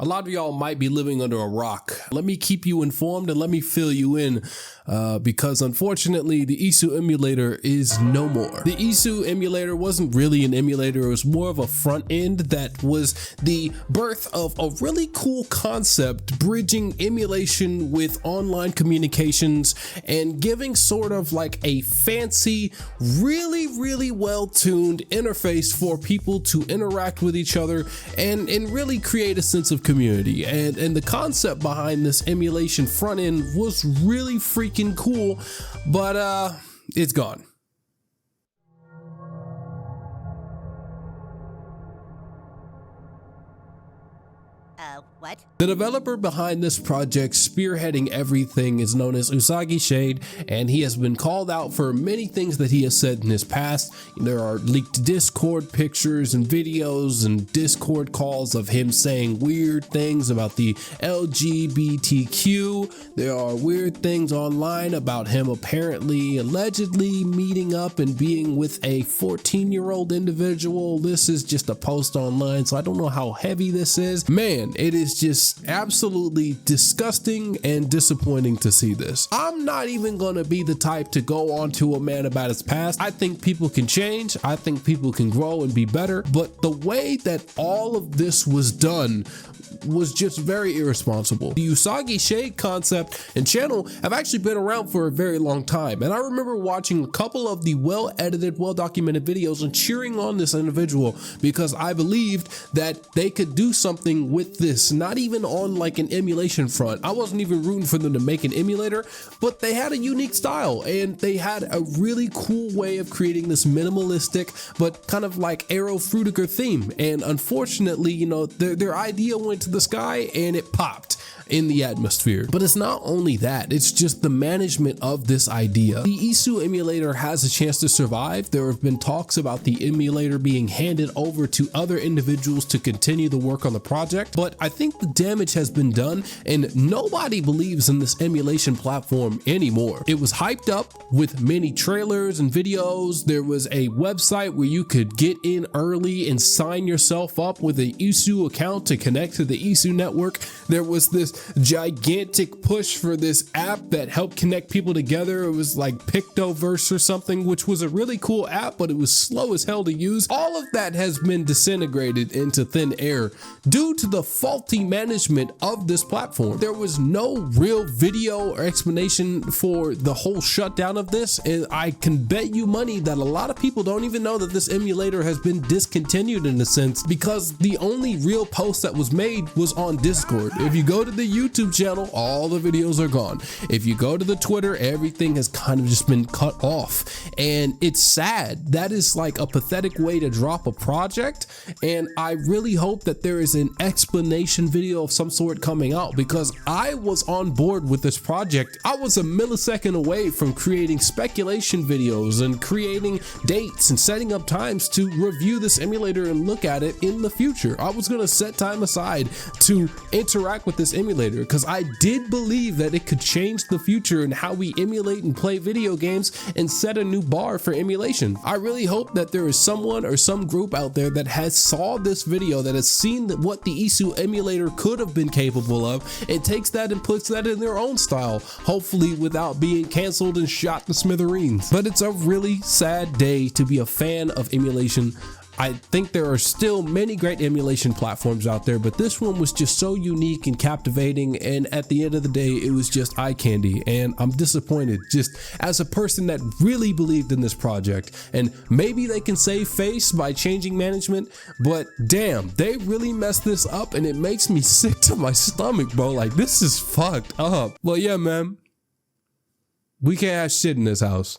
A lot of y'all might be living under a rock. Let me keep you informed and let me fill you in because unfortunately the iiSU emulator is no more. The iiSU emulator wasn't really an emulator, it was more of a front end that was the birth of a really cool concept bridging emulation with online communications and giving sort of like a fancy, really well-tuned interface for people to interact with each other and really create a sense of community. And the concept behind this emulation front end was really freaking cool, but it's gone. What? The developer behind this project spearheading everything is known as Usagi Shade, and he has been called out for many things that he has said in his past. There are leaked Discord pictures and videos and Discord calls of him saying weird things about the LGBTQ. There are weird things online about him allegedly meeting up and being with a 14-year-old individual. This is just a post online, so I don't know how heavy this is. Man, it is just absolutely disgusting and disappointing to see this. I'm not even gonna be the type to go on to a man about his past. I think people can change. I think people can grow and be better. But the way that all of this was done was just very irresponsible. The Usagi Shade concept and channel have actually been around for a very long time, and I remember watching a couple of the well-edited, well-documented videos and cheering on this individual because I believed that they could do something with this, not even on like an emulation front. I wasn't even rooting for them to make an emulator, but they had a unique style and they had a really cool way of creating this minimalistic but kind of like Arrow Fruitiger theme, and unfortunately, you know, their idea went to the sky and it popped in the atmosphere. But it's not only that, it's just the management of this idea. The iiSU emulator has a chance to survive. There have been talks about the emulator being handed over to other individuals to continue the work on the project, but I think the damage has been done and nobody believes in this emulation platform anymore. It was hyped up with many trailers and videos. There was a website where you could get in early and sign yourself up with an iiSU account to connect to the iiSU network. There was this gigantic push for this app that helped connect people together. It was like Pictoverse or something, which was a really cool app, but it was slow as hell to use. All of that has been disintegrated into thin air due to the faulty management of this platform. There was no real video or explanation for the whole shutdown of this, and I can bet you money that a lot of people don't even know that this emulator has been discontinued in a sense, because the only real post that was made was on Discord. If you go to the YouTube channel, all the videos are gone. If you go to the Twitter, everything has kind of just been cut off, and it's sad. That is like a pathetic way to drop a project, and I really hope that there is an explanation video of some sort coming out, because I was on board with this project. I was a millisecond away from creating speculation videos and creating dates and setting up times to review this emulator and look at it in the future. I was going to set time aside to interact with this emulator because I did believe that it could change the future and how we emulate and play video games and set a new bar for emulation. I really hope that there is someone or some group out there that has saw this video, that has seen what the iiSU emulator could have been capable of, and takes that and puts that in their own style, hopefully without being canceled and shot to smithereens. But it's a really sad day to be a fan of emulation. I think there are still many great emulation platforms out there, but this one was just so unique and captivating, and at the end of the day, it was just eye candy, and I'm disappointed just as a person that really believed in this project. And maybe they can save face by changing management, but damn, they really messed this up, and it makes me sick to my stomach, bro. Like, this is fucked up. Well, yeah, man, we can't have shit in this house.